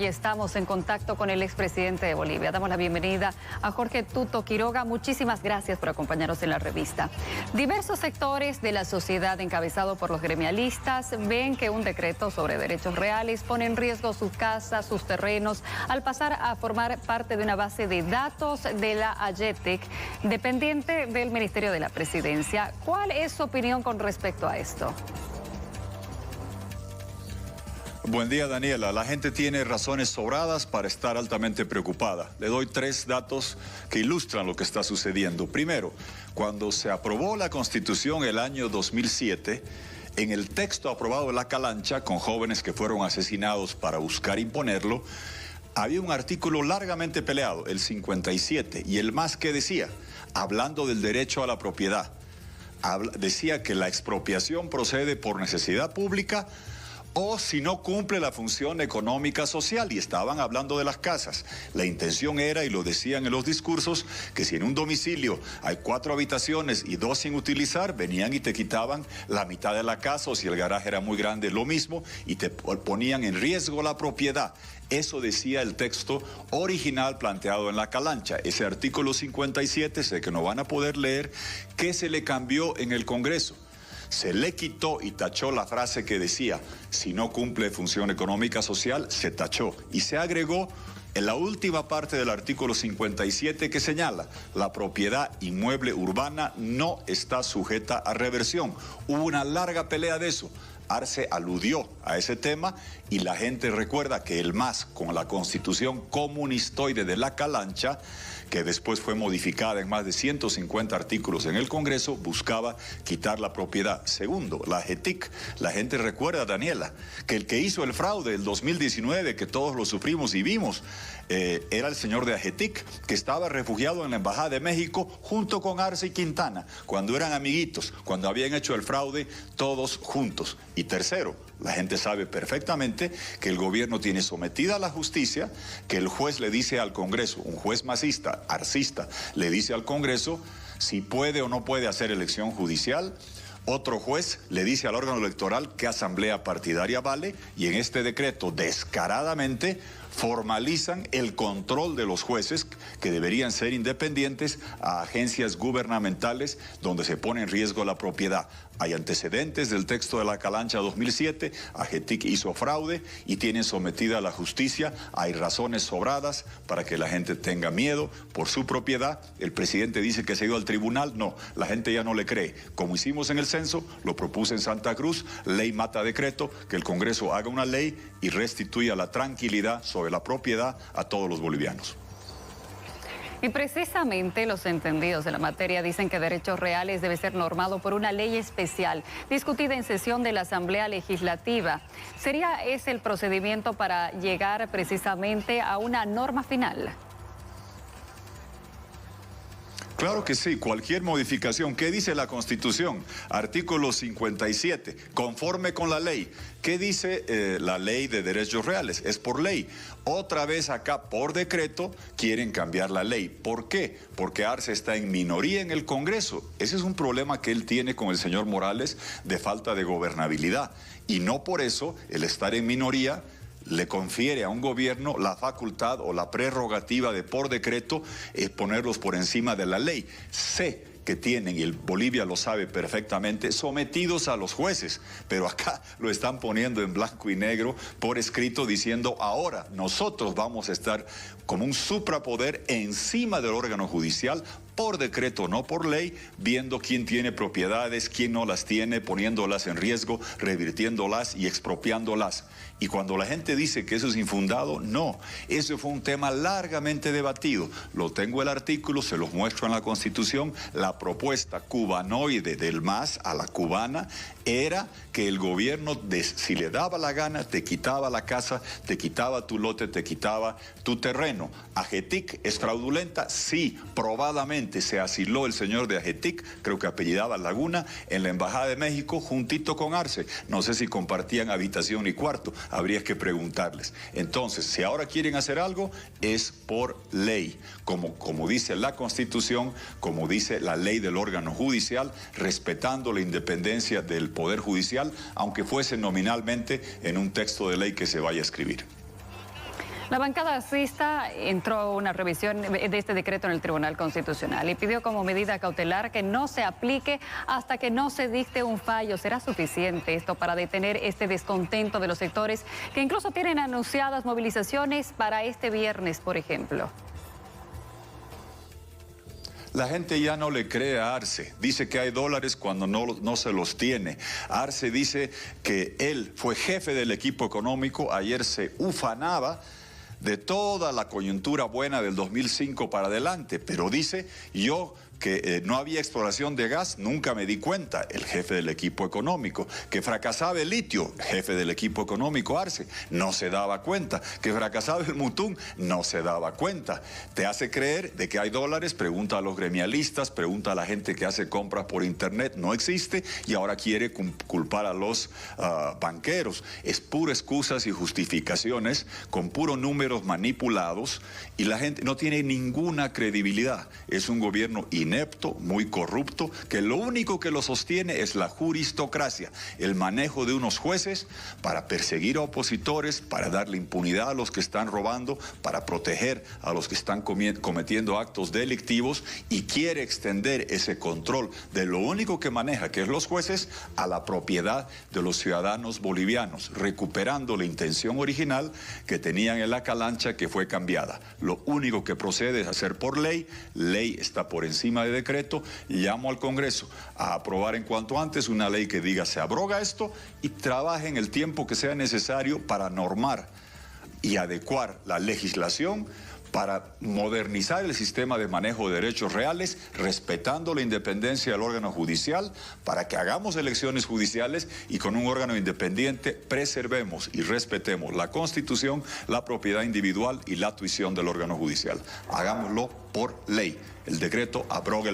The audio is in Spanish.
Y estamos en contacto con el expresidente de Bolivia. Damos la bienvenida a Jorge Tuto Quiroga. Muchísimas gracias por acompañarnos en la revista. Diversos sectores de la sociedad, encabezado por los gremialistas, ven que un decreto sobre derechos reales pone en riesgo sus casas, sus terrenos, al pasar a formar parte de una base de datos de la AGETEC, dependiente del Ministerio de la Presidencia. ¿Cuál es su opinión con respecto a esto? Buen día, Daniela. La gente tiene razones sobradas para estar altamente preocupada. Le doy 3 datos que ilustran lo que está sucediendo. Primero, cuando se aprobó la Constitución el año 2007, en el texto aprobado en la Calancha, con jóvenes que fueron asesinados para buscar imponerlo, había un artículo largamente peleado, el 57, y el más que decía, hablando del derecho a la propiedad, decía que la expropiación procede por necesidad pública o si no cumple la función económica social, y estaban hablando de las casas. La intención era, y lo decían en los discursos, que si en un domicilio hay 4 habitaciones y 2 sin utilizar, venían y te quitaban la mitad de la casa, o si el garaje era muy grande, lo mismo, y te ponían en riesgo la propiedad. Eso decía el texto original planteado en la Calancha. Ese artículo 57, sé que no van a poder leer, ¿qué se le cambió en el Congreso? Se le quitó y tachó la frase que decía, si no cumple función económica social, se tachó. Y se agregó en la última parte del artículo 57 que señala, la propiedad inmueble urbana no está sujeta a reversión. Hubo una larga pelea de eso. Arce aludió a ese tema y la gente recuerda que el MAS, con la Constitución comunistoide de la Calancha, que después fue modificada en más de 150 artículos en el Congreso, buscaba quitar la propiedad. Segundo, la AGETIC. La gente recuerda, Daniela, que el que hizo el fraude del 2019, que todos lo sufrimos y vimos, era el señor de AGETIC, que estaba refugiado en la Embajada de México junto con Arce y Quintana, cuando eran amiguitos, cuando habían hecho el fraude todos juntos. Y tercero, la gente sabe perfectamente que el gobierno tiene sometida a la justicia, que el juez le dice al Congreso, un juez masista, arcista, le dice al Congreso si puede o no puede hacer elección judicial. Otro juez le dice al órgano electoral qué asamblea partidaria vale, y en este decreto descaradamente formalizan el control de los jueces, que deberían ser independientes, a agencias gubernamentales donde se pone en riesgo la propiedad. Hay antecedentes del texto de la Calancha 2007, AGETIC hizo fraude y tienen sometida a la justicia. Hay razones sobradas para que la gente tenga miedo por su propiedad. El presidente dice que se ha ido al tribunal. No, la gente ya no le cree. Como hicimos en el censo, lo propuse en Santa Cruz, ley mata decreto, que el Congreso haga una ley y restituya la tranquilidad sobre la propiedad a todos los bolivianos. Y precisamente los entendidos de la materia dicen que derechos reales debe ser normado por una ley especial, discutida en sesión de la Asamblea Legislativa. ¿Sería ese el procedimiento para llegar precisamente a una norma final? Claro que sí, cualquier modificación. ¿Qué dice la Constitución? Artículo 57, conforme con la ley. ¿Qué dice la ley de derechos reales? Es por ley. Otra vez acá, por decreto, quieren cambiar la ley. ¿Por qué? Porque Arce está en minoría en el Congreso. Ese es un problema que él tiene con el señor Morales de falta de gobernabilidad. Y no por eso el estar en minoría le confiere a un gobierno la facultad o la prerrogativa de por decreto ponerlos por encima de la ley. Sé que tienen, y el Bolivia lo sabe perfectamente, sometidos a los jueces, pero acá lo están poniendo en blanco y negro por escrito, diciendo ahora nosotros vamos a estar como un suprapoder encima del órgano judicial, por decreto, no por ley, viendo quién tiene propiedades, quién no las tiene, poniéndolas en riesgo, revirtiéndolas y expropiándolas. Y cuando la gente dice que eso es infundado, no, eso fue un tema largamente debatido. Lo tengo el artículo, se los muestro en la Constitución. La propuesta cubanoide del MAS a la cubana era que el gobierno, si le daba la gana, te quitaba la casa, te quitaba tu lote, te quitaba tu terreno. AGETIC es fraudulenta, sí, probadamente se asiló el señor de AGETIC, creo que apellidaba Laguna, en la Embajada de México, juntito con Arce. No sé si compartían habitación y cuarto, habría que preguntarles. Entonces, si ahora quieren hacer algo, es por ley, como dice la Constitución, como dice la ley del órgano judicial, respetando la independencia del Poder Judicial, aunque fuese nominalmente en un texto de ley que se vaya a escribir. La bancada asista entró una revisión de este decreto en el Tribunal Constitucional y pidió como medida cautelar que no se aplique hasta que no se dicte un fallo. ¿Será suficiente esto para detener este descontento de los sectores que incluso tienen anunciadas movilizaciones para este viernes, por ejemplo? La gente ya no le cree a Arce, dice que hay dólares cuando no se los tiene. Arce dice que él fue jefe del equipo económico, ayer se ufanaba de toda la coyuntura buena del 2005 para adelante, pero dice yo que no había exploración de gas, nunca me di cuenta, el jefe del equipo económico, que fracasaba el litio, jefe del equipo económico Arce, no se daba cuenta, que fracasaba el Mutún, no se daba cuenta. Te hace creer de que hay dólares, pregunta a los gremialistas, pregunta a la gente que hace compras por internet, no existe, y ahora quiere culpar a los banqueros. Es pura excusas y justificaciones, con puros números manipulados, y la gente no tiene ninguna credibilidad. Es un gobierno inepto, muy corrupto, que lo único que lo sostiene es la juristocracia, el manejo de unos jueces para perseguir a opositores, para darle impunidad a los que están robando, para proteger a los que están cometiendo actos delictivos, y quiere extender ese control de lo único que maneja, que es los jueces, a la propiedad de los ciudadanos bolivianos, recuperando la intención original que tenían en la calancha, que fue cambiada. Lo único que procede es hacer por ley, ley está por encima de decreto. Llamo al Congreso a aprobar en cuanto antes una ley que diga se abroga esto y trabaje en el tiempo que sea necesario para normar y adecuar la legislación para modernizar el sistema de manejo de derechos reales, respetando la independencia del órgano judicial, para que hagamos elecciones judiciales y con un órgano independiente preservemos y respetemos la Constitución, la propiedad individual y la tuición del órgano judicial. Hagámoslo por ley. El decreto abroga